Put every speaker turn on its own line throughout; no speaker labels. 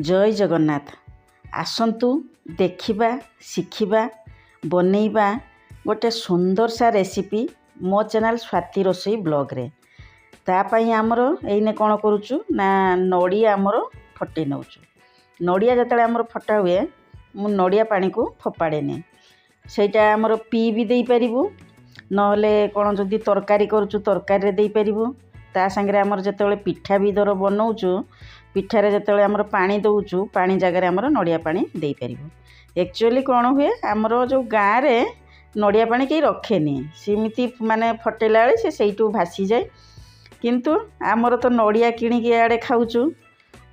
जय जगन्नाथ। आसंतु देखिबा शिखिबा बनेइबा गोटे सुंदर सा रेसिपी मो चैनल स्वाति रोसई ब्लॉग रे। तापाई आमर एने कौन करुचु ना नड़िया आमर फटे नौचु। नड़िया जतले आमर फटा हुए मु नड़िया पानी को फोपाड़ेनी, सेटा आमर पी भी दे पारिबु, नहले कौन जदि तरकारी करुचु तरकारी रे दे पारिबु। ता संगे आमर जतले पिठा भी दर बनौचु पिठारे जतले आमर पानी दौचु पानी जगार आमर नड़िया पानी दे पारिबु। एक्चुअली कौन हुए आमर जो गाँव रे नड़िया पानी कहीं रखेनी, सेमती माने फटेला बेले से सेइटू भासी जाए, किंतु आमर तो नड़िया किणिकी आड़े खाऊचु,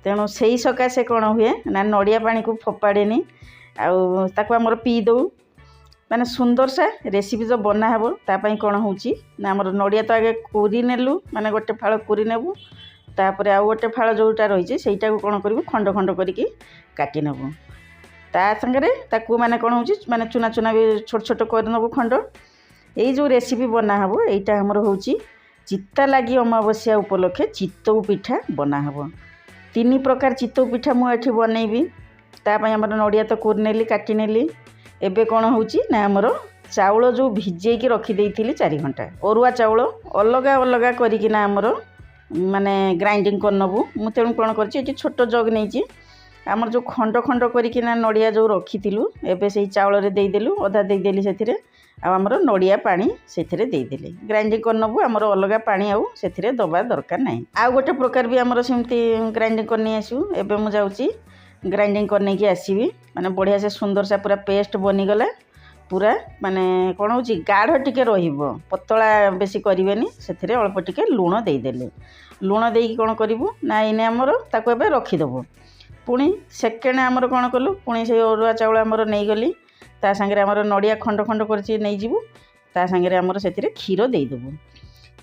तेणु से सकाशे कौन हुए ना नड़िया पानी को फोपाड़ेनी आउ आमर पी दऊ। माने सुंदर सा रेसिपी जो बना हेबो तापाई कौन होउची ना आमर नड़िया तो आगे कोरी नेलु, माने गोटे फाळ कोरी नेबु, तापर आउ गोटे फाळ जोटा रही सेटा को कौन करिवु खंड खंड करिकी काटी नेबु। ता संगे ताकू माने कौन होउची माने चुना चुना भी छोट छोट कर नेबु खंड। एई जो रेसिपी बना हेबो एइटा हमर होउची चित्ता लागी अमावस्या उपलक्षे चितौ पिठा बना हेबो। 3 प्रकार चितौ पिठा मु एठी बनेइबी। तापाई हमर नड़िया तो कोरी नेली काटी नेली। एबे कौन होउची ना हमर चाउल जो भिजेकी रखी देइथिली 4 घंटा अरुआ चाउल अलगा अलगा करिकी ना हमर माने ग्राइंडिंग कर नबु। मु तेणु कौन करछि एठी छोट जग नैछि आमर जो खंड खंड करिकी ना नड़िया जो रखिथिलु एबे सेई चाउल रे देई देलु, अधा देई देली सेथिरे आ हमर नड़िया पानी सेथिरे देई देली। ग्राइंडिंग कर नबु, हमर अलगा पानी आउ सेथिरे दबा दरकार नै। आ गोटे प्रकार भी हमर सेमती ग्राइंडिंग करनी आसु। एबे मु जाउछि ग्राइंडिंग करने की आसबि, माने बढ़िया से सुंदर सा पूरा पेस्ट बनीगला। पूरा माने कौन हो गाढ़ टिके रहिबो, पतला बेसी करिवेनी। सेथिरे अल्प टिके लूण देई देले, लूण देई कौन करिवु ना इने हमर ताको एबे रखि दबो। पुणी सेकेंड हमर कौन कलु पुणी से अरुआ चाउल हमर नै गली, ता संगे हमर नड़िया खंड खंड करछि नै जिवु, ता संगे हमर सेथिरे खीर देई दबु।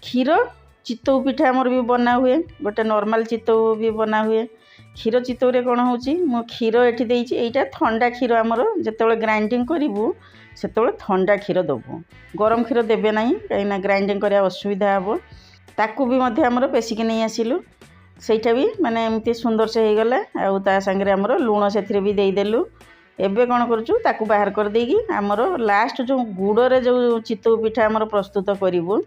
खीर चितौ पिठा हमर भी बना हुए, गोटे नॉर्मल चितौ भी बना हुए। क्षीर चितौ रे कौन होउची मु क्षीर एठी देइची, एइटा ठंडा क्षीर हमर जेतेबेले ग्राइंडिंग करिवु सेतेबेले ठंडा क्षीर दबु, गरम क्षीर देबे नाही काइना ग्राइंडिंग करिया असुविधा हबो। ताकू भी मध्ये हमर पेसिक नै आसिलु, सेइटा भी माने एमती सुंदर से हे गला। आ ता संगे हमर लूण सेथिरे भी देई देलु। एबे कौन करछु ताकू बाहर कर देगी हमर लास्ट जो गुड़ रे जो चितौ पिठा हमर प्रस्तुत करिवु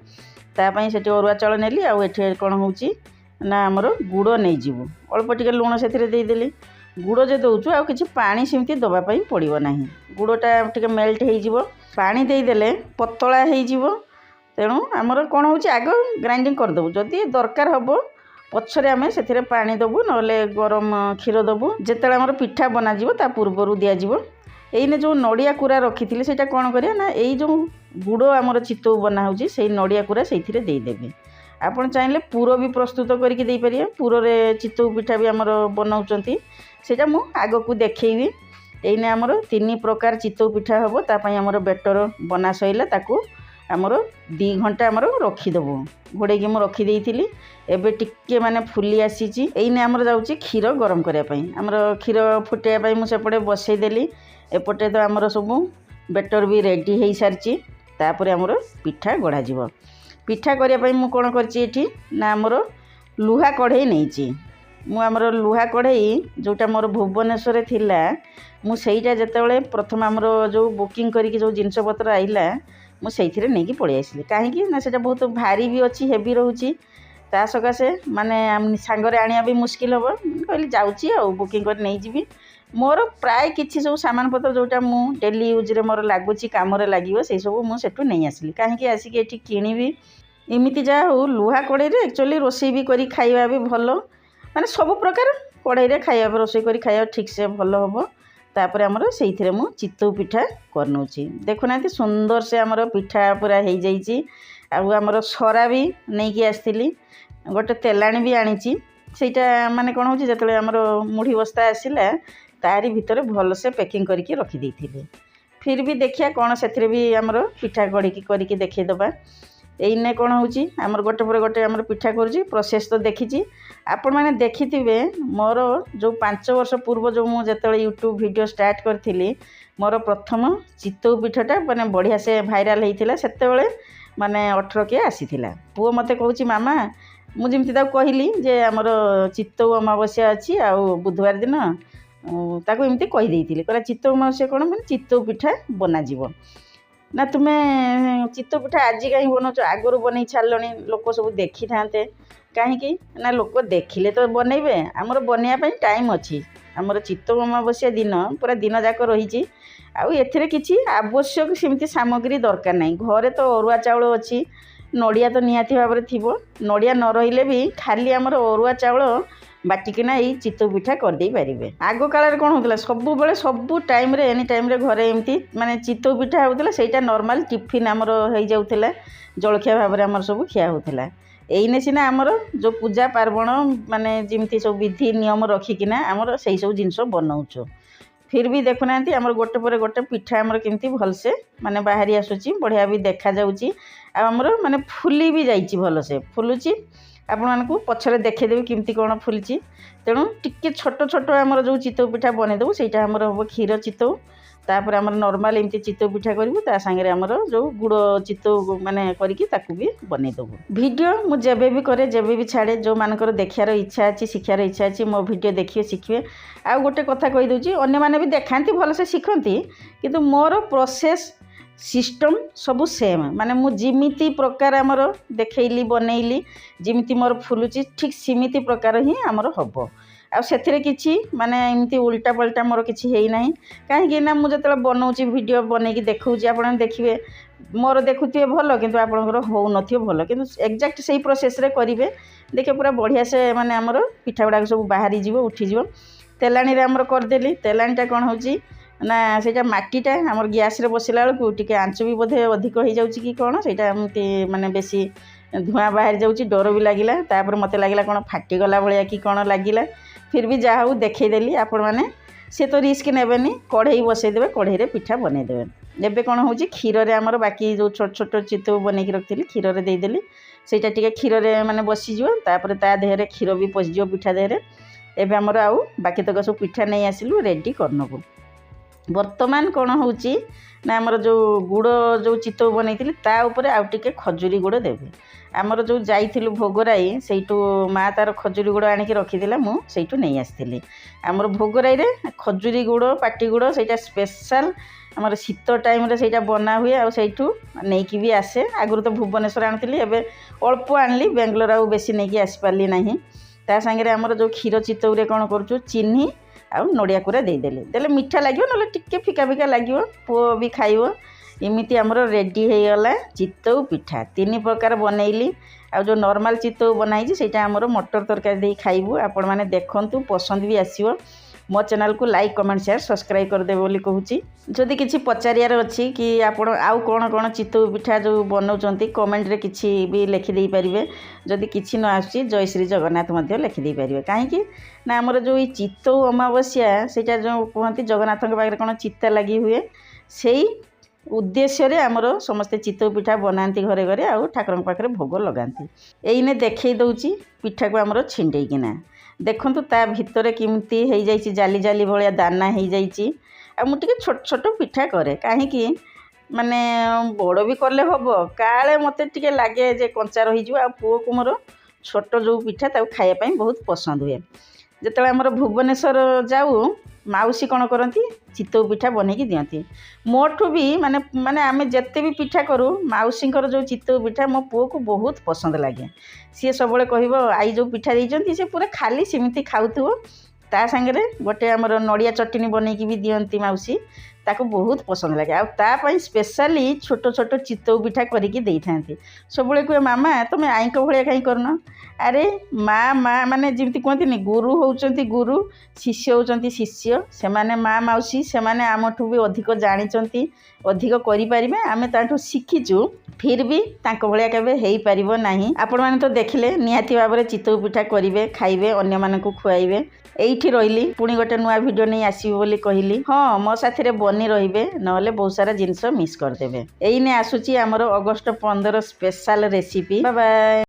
ता पई सेठी अरुआ चाउल नेली। आ एठी कौन होउची ना हमर गुड़ नहीं जीवु, अल्प टिके लूण सेथिरे देई देली। गुड़ जे दउचु आ किछि पानी सेमती दबा पई पड़िबो नाही, गुड़टा टिके मेल्ट हेइ जिवो, पानी देई देले पतला हेइ जिवो। तेणु हमर कोन होउची आगो ग्राइंडिंग कर दबु, जदि दरकार हबो पछरे आमे सेथिरे पानी दबु, नले गरम क्षीर दबु। जेतेले हमर पिठा बना जिवो ता पूर्वरु दिया जिवो। एइने जो नड़िया कुरा रखिथिले सेटा कोन करिया ना एइ जो गुड़ हमर चितौ बना होउची सेइ नड़िया कुरा सेथिरे देई देबे। आपन चाहिले पूर भी प्रस्तुत करके दे पारिए, पूर रे चितौ पिठा भी हमर बनाउचंती, सेटा मु आगो को देखैबी। एइने हमर 3 प्रकार चितौ पिठा हबो, ता पई हमर बेटर बना सइला ताकू हमर 2 घंटा हमर रखी दबो। घोड़े के मु रखी देइथिली, एबे टिक्के माने फुली आसीची। एइने हमर जाउची खीर गरम करिया पई, हमर खीर फुटिया पई मु सेपटे बसै देली। एपटे तो हमर सब बेटर भी रेडी हेइ सारची, तापरे हमर पिठा गढ़ा जिवो। पिठा करिया पई मु कोन करची एठी ना हमर लुहा कढ़ई नैची। मु हमर लुहा कढ़ई जोटा मोर भुवनेश्वर थिला, मु सेइटा जेतेबेले प्रथम हमर जो बुकिंग करिके जो जिंस पत्र आइला मु सेइथिरे नेकी पळि आइसली। काहेकि ना सेटा बहुत भारी भी अछि, हेवी रहउची, ता सकासे माने सांगरे आनिया भी मुश्किल हबो। कहली जाउची आ बुकिंग कर नै जिवि। मोर प्राय किछि सब सामान पत्र जोटा मु डेली यूज रे मोर लागुची काम रे लागिवो से सब मु सेटु नै आसली। काहेकि आसिके एठी किनिबी इमिति जा हो लुहा कढ़ई रे एक्चुअली रोसई भी करी खाइबा भी भलो, माने सब प्रकार कढ़ई रे खाइबा रोसई करी खाइबा ठीक से भलो हबो। तापरे हमर सेइथिरे मु चितौ पिठा करनोची। देखुनांती सुंदर से हमर पिठा पूरा हेइ जाईची। आ हमर सरा भी नै कि आस्थिली, गोटे तेलाणी भी आनीची। सेटा माने कोन होची जेतले हमर मुठी बस्ता आसिला तारी भितरे भल से पैकिंग करके रखी देइथिले। फिर भी देखिया कोन सेथिरे भी हमर पिठा गढ़ी करके देखै दबा। एइने कौन होची हमर गोटे पर गोटे हमर पिठा करजी प्रोसेस तो देखिची। आपण माने देखिथिबे मोर जो 5 वर्ष पूर्व जो मु जेतले यूट्यूब वीडियो स्टार्ट करथिली, मोर प्रथम चितौ पिठाटा माने बढ़िया से भाइराल हेइथिला। सेतेबेले माने 18 के आसीथिला। पुओ मते कहूची मामा ମୁଁ ଯେମିତି ତାକୁ କହିଲି ଯେ ଆମର ଚିତ୍ତଉ ଅମାବାସ୍ୟା ଅଛି ଆଉ ବୁଧବାର ଦିନ ତାକୁ ଏମିତି କହିଦେଇଥିଲି, କହିଲା ଚିତ୍ତଉ ଅମାବାସ୍ୟା କ'ଣ ମାନେ ଚିତ୍ତଉ ପିଠା ବନାଯିବ। ନା ତୁମେ ଚିତ୍ତଉ ପିଠା ଆଜି କାହିଁ ବନାଉଛ, ଆଗରୁ ବନେଇ ଛାଡ଼ିଲଣି, ଲୋକ ସବୁ ଦେଖିଥାନ୍ତେ। କାହିଁକି ନା ଲୋକ ଦେଖିଲେ ତ ବନେଇବେ, ଆମର ବନେଇବା ପାଇଁ ଟାଇମ୍ ଅଛି। ଆମର ଚିତ୍ତଉ ଅମାବାସ୍ୟା ଦିନ ପୁରା ଦିନ ଯାକ ରହିଛି। ଆଉ ଏଥିରେ କିଛି ଆବଶ୍ୟକ ସେମିତି ସାମଗ୍ରୀ ଦରକାର ନାହିଁ। ଘରେ ତ ଅରୁଆ ଚାଉଳ ଅଛି, ନଡ଼ିଆ ତ ନିହାତି ଭାବରେ ଥିବ। ନଡ଼ିଆ ନ ରହିଲେ ବି ଖାଲି ଆମର ଅରୁଆ ଚାଉଳ ବାଟିକିନା ଏଇ ଚିତ୍ତଉ ପିଠା କରିଦେଇ ପାରିବେ। ଆଗ କାଳରେ କ'ଣ ହେଉଥିଲା, ସବୁବେଳେ ସବୁ ଟାଇମ୍ରେ ଏନି ଟାଇମ୍ରେ ଘରେ ଏମିତି ମାନେ ଚିତ୍ତଉ ପିଠା ହେଉଥିଲା। ସେଇଟା ନର୍ମାଲ୍ ଟିଫିନ୍ ଆମର ହେଇଯାଉଥିଲା, ଜଳଖିଆ ଭାବରେ ଆମର ସବୁ ଖିଆ ହେଉଥିଲା। ଏଇନେ ସିନା ଆମର ଯେଉଁ ପୂଜା ପାର୍ବଣ ମାନେ ଯେମିତି ସବୁ ବିଧି ନିୟମ ରଖିକିନା ଆମର ସେଇ ସବୁ ଜିନିଷ ବନାଉଛୁ। ଫିର୍ ବି ଦେଖୁନାହାନ୍ତି ଆମର ଗୋଟେ ପରେ ଗୋଟେ ପିଠା ଆମର କେମିତି ଭଲସେ ମାନେ ବାହାରି ଆସୁଛି, ବଢ଼ିଆ ବି ଦେଖାଯାଉଛି। ଆଉ ଆମର ମାନେ ଫୁଲି ବି ଯାଇଛି, ଭଲସେ ଫୁଲୁଛି। ଆପଣମାନଙ୍କୁ ପଛରେ ଦେଖେଇଦେବି କେମିତି କ'ଣ ଫୁଲିଛି। ତେଣୁ ଟିକେ ଛୋଟ ଛୋଟ ଆମର ଯେଉଁ ଚିତ୍ତଉ ପିଠା ବନେଇଦେବୁ ସେଇଟା ଆମର ହେବ କ୍ଷୀର ଚିତ୍ତଉ। ତାପରେ ଆମର ନର୍ମାଲ୍ ଏମିତି ଚିତ୍ତଉ ପିଠା କରିବୁ, ତା ସାଙ୍ଗରେ ଆମର ଯେଉଁ ଗୁଡ଼ ଚିତ୍ତଉ ମାନେ କରିକି ତାକୁ ବି ବନେଇଦେବୁ। ଭିଡ଼ିଓ ମୁଁ ଯେବେ ବି କରେ, ଯେବେ ବି ଛାଡ଼େ, ଯେଉଁମାନଙ୍କର ଦେଖିବାର ଇଚ୍ଛା ଅଛି, ଶିଖିବାର ଇଚ୍ଛା ଅଛି, ମୋ ଭିଡ଼ିଓ ଦେଖିବେ, ଶିଖିବେ। ଆଉ ଗୋଟେ କଥା କହିଦେଉଛି, ଅନ୍ୟମାନେ ବି ଦେଖାନ୍ତି, ଭଲସେ ଶିଖନ୍ତି, କିନ୍ତୁ ମୋର ପ୍ରୋସେସ୍ ସିଷ୍ଟମ୍ ସବୁ ସେମ୍। ମାନେ ମୁଁ ଯେମିତି ପ୍ରକାର ଆମର ଦେଖେଇଲି, ବନେଇଲି, ଯେମିତି ମୋର ଫୁଲୁଛି ଠିକ୍ ସେମିତି ପ୍ରକାର ହିଁ ଆମର ହେବ। ଆଉ ସେଥିରେ କିଛି ମାନେ ଏମିତି ଉଲ୍ଟା ପଲ୍ଟା ମୋର କିଛି ହେଇନାହିଁ। କାହିଁକି ନା ମୁଁ ଯେତେବେଳେ ବନାଉଛି, ଭିଡ଼ିଓ ବନେଇକି ଦେଖାଉଛି, ଆପଣ ଦେଖିବେ ମୋର ଦେଖୁଥିବେ ଭଲ, କିନ୍ତୁ ଆପଣଙ୍କର ହେଉନଥିବ ଭଲ। କିନ୍ତୁ ଏକ୍ଜାକ୍ଟ ସେଇ ପ୍ରୋସେସ୍ରେ କରିବେ, ଦେଖିବେ ପୁରା ବଢ଼ିଆ ସେ ମାନେ ଆମର ପିଠା ଗୁଡ଼ାକ ସବୁ ବାହାରିଯିବ, ଉଠିଯିବ। ତେଲାଣୀରେ ଆମର କରିଦେଲି। ତେଲାଣୀଟା କ'ଣ ହେଉଛି ନା ସେଇଟା ମାଟିଟା ଆମର ଗ୍ୟାସ୍ରେ ବସିଲା ବେଳକୁ ଟିକେ ଆଞ୍ଚ ବି ବୋଧେ ଅଧିକ ହେଇଯାଉଛି କି କ'ଣ, ସେଇଟା ଏମିତି ମାନେ ବେଶୀ ଧୂଆଁ ବାହାରି ଯାଉଛି, ଡର ବି ଲାଗିଲା। ତାପରେ ମୋତେ ଲାଗିଲା କ'ଣ ଫାଟିଗଲା ଭଳିଆ କି କ'ଣ ଲାଗିଲା। ଫିର୍ ବି ଯାହା ହଉ ଦେଖେଇଦେଲି। ଆପଣମାନେ ସେ ତ ରିସ୍କ ନେବେନି, କଢ଼େଇ ବସେଇଦେବେ, କଢ଼େଇରେ ପିଠା ବନେଇଦେବେ। ଏବେ କ'ଣ ହେଉଛି, କ୍ଷୀରରେ ଆମର ବାକି ଯେଉଁ ଛୋଟ ଛୋଟ ଚିତ୍ତଉ ବନେଇକି ରଖିଥିଲି କ୍ଷୀରରେ ଦେଇଦେଲି। ସେଇଟା ଟିକେ କ୍ଷୀରରେ ମାନେ ବସିଯିବ, ତାପରେ ତା ଦେହରେ କ୍ଷୀର ବି ପଶିଯିବ ପିଠା ଦେହରେ। ଏବେ ଆମର ଆଉ ବାକି ତକ ସବୁ ପିଠା ନେଇ ଆସିଲୁ, ରେଡ଼ି କରିନେବୁ। ବର୍ତ୍ତମାନ କ'ଣ ହେଉଛି ନା ଆମର ଯେଉଁ ଗୁଡ଼ ଯେଉଁ ଚିତ୍ତଉ ବନେଇଥିଲି ତା ଉପରେ ଆଉ ଟିକେ ଖଜୁରୀ ଗୁଡ଼ ଦେବେ। ଆମର ଯେଉଁ ଯାଇଥିଲୁ ଭୋଗରାଇ, ସେଇଠୁ ମାଆ ତା'ର ଖଜୁରୀ ଗୁଡ଼ ଆଣିକି ରଖିଥିଲା, ମୁଁ ସେଇଠୁ ନେଇ ଆସିଥିଲି। ଆମର ଭୋଗରାଇରେ ଖଜୁରୀ ଗୁଡ଼, ପାଟି ଗୁଡ଼ ସେଇଟା ସ୍ପେଶାଲ୍ ଆମର ଶୀତ ଟାଇମ୍ରେ ସେଇଟା ବନା ହୁଏ। ଆଉ ସେଇଠୁ ନେଇକି ବି ଆସେ। ଆଗରୁ ତ ଭୁବନେଶ୍ୱର ଆଣୁଥିଲି, ଏବେ ଅଳ୍ପ ଆଣିଲି, ବେଙ୍ଗଲୋର ଆଉ ବେଶୀ ନେଇକି ଆସିପାରିଲି ନାହିଁ। ତା ସାଙ୍ଗରେ ଆମର ଯେଉଁ କ୍ଷୀର ଚିତ୍ତଉରେ କ'ଣ କରୁଛୁ, ଚିନି ଆଉ ନଡ଼ିଆ କୋରା ଦେଇଦେଲି। ଦେଲେ ମିଠା ଲାଗିବ, ନହେଲେ ଟିକେ ଫିକା ଫିକା ଲାଗିବ, ପୁଅ ବି ଖାଇବ। ଏମିତି ଆମର ରେଡ଼ି ହେଇଗଲା ଚିତ୍ତଉ ପିଠା। 3 ପ୍ରକାର ବନେଇଲି। ଆଉ ଯେଉଁ ନର୍ମାଲ୍ ଚିତ୍ତଉ ବନାଇଛି ସେଇଟା ଆମର ମଟର ତରକାରୀ ଦେଇ ଖାଇବୁ। ଆପଣମାନେ ଦେଖନ୍ତୁ, ପସନ୍ଦ ବି ଆସିବ। ମୋ ଚ୍ୟାନେଲକୁ ଲାଇକ୍, କମେଣ୍ଟ, ସେୟାର, ସବସ୍କ୍ରାଇବ୍ କରିଦେବେ ବୋଲି କହୁଛି। ଯଦି କିଛି ପଚାରିବାର ଅଛି କି ଆପଣ ଆଉ କ'ଣ କ'ଣ ଚିତ୍ତଉ ପିଠା ଯେଉଁ ବନାଉଛନ୍ତି, କମେଣ୍ଟରେ କିଛି ବି ଲେଖିଦେଇପାରିବେ। ଯଦି କିଛି ନ ଆସୁଛି, ଜୟ ଶ୍ରୀ ଜଗନ୍ନାଥ ମଧ୍ୟ ଲେଖିଦେଇପାରିବେ। କାହିଁକି ନା ଆମର ଯେଉଁ ଏଇ ଚିତ୍ତଉ ଅମାବାସ୍ୟା, ସେଇଟା ଯେଉଁ କୁହନ୍ତି ଜଗନ୍ନାଥଙ୍କ ପାଖରେ କ'ଣ ଚିତା ଲାଗି ହୁଏ, ସେଇ ଉଦ୍ଦେଶ୍ୟରେ ଆମର ସମସ୍ତେ ଚିତ୍ତଉ ପିଠା ବନାନ୍ତି ଘରେ ଘରେ, ଆଉ ଠାକୁରଙ୍କ ପାଖରେ ଭୋଗ ଲଗାନ୍ତି। ଏଇନେ ଦେଖେଇ ଦେଉଛି ପିଠାକୁ ଆମର ଛିଣ୍ଡେଇକିନା। ଦେଖନ୍ତୁ ତା ଭିତରେ କେମିତି ହେଇଯାଇଛି, ଜାଲି ଜାଲି ଭଳିଆ ଦାନା ହେଇଯାଇଛି। ଆଉ ମୁଁ ଟିକେ ଛୋଟ ଛୋଟ ପିଠା କରେ, କାହିଁକି ମାନେ ବଡ଼ ବି କଲେ ହେବ, କାଳେ ମୋତେ ଟିକେ ଲାଗେ ଯେ କଞ୍ଚା ରହିଯିବ। ଆଉ ପୁଅକୁ ମୋର ଛୋଟ ଯେଉଁ ପିଠା ତାକୁ ଖାଇବା ପାଇଁ ବହୁତ ପସନ୍ଦ ହୁଏ। ଯେତେବେଳେ ଆମର ଭୁବନେଶ୍ୱର ଯାଉ, ମାଉସୀ କ'ଣ କରନ୍ତି, ଚିତ୍ତଉ ପିଠା ବନେଇକି ଦିଅନ୍ତି। ମୋଠୁ ବି ମାନେ ଆମେ ଯେତେ ବି ପିଠା କରୁ, ମାଉସୀଙ୍କର ଯେଉଁ ଚିତ୍ତଉ ପିଠା ମୋ ପୁଅକୁ ବହୁତ ପସନ୍ଦ ଲାଗେ। ସିଏ ସବୁବେଳେ କହିବ ଆଈ ଯେଉଁ ପିଠା ଦେଇଛନ୍ତି, ସେ ପୁରା ଖାଲି ସେମିତି ଖାଉଥିବ। ତା ସାଙ୍ଗରେ ଗୋଟେ ଆମର ନଡ଼ିଆ ଚଟଣି ବନେଇକି ବି ଦିଅନ୍ତି ମାଉସୀ, ତାକୁ ବହୁତ ପସନ୍ଦ ଲାଗେ। ଆଉ ତା ପାଇଁ ସ୍ପେଶାଲି ଛୋଟ ଛୋଟ ଚିତ୍ତଉ ପିଠା କରିକି ଦେଇଥାନ୍ତି। ସବୁବେଳେ କୁହେ ମାମା ତୁମେ ଆଈଙ୍କ ଭଳିଆ କାହିଁ କରୁନ। ଆରେ ମା ମାନେ ଯେମିତି କୁହନ୍ତିନି, ଗୁରୁ ହେଉଛନ୍ତି ଗୁରୁ, ଶିଷ୍ୟ ହେଉଛନ୍ତି ଶିଷ୍ୟ। ସେମାନେ ମା ମାଉସୀ, ସେମାନେ ଆମଠୁ ବି ଅଧିକ ଜାଣିଛନ୍ତି, ଅଧିକ କରିପାରିବେ। ଆମେ ତାଠୁ ଶିଖିଛୁ, ଫିର୍ ବି ତାଙ୍କ ଭଳିଆ କେବେ ହେଇପାରିବ ନାହିଁ। ଆପଣମାନେ ତ ଦେଖିଲେ, ନିହାତି ଭାବରେ ଚିତ୍ତଉ ପିଠା କରିବେ, ଖାଇବେ, ଅନ୍ୟମାନଙ୍କୁ ଖୁଆଇବେ। ଏଇଠି ରହିଲି, ପୁଣି ଗୋଟେ ନୂଆ ଭିଡ଼ିଓ ନେଇ ଆସିବି ବୋଲି କହିଲି। ହଁ, ମୋ ସାଥିରେ ବନି ରହିବେ, ନହେଲେ ବହୁତ ସାରା ଜିନିଷ ମିସ୍ କରିଦେବେ। ଏଇନେ ଆସୁଛି ଆମର August 15 special recipe. Bye bye.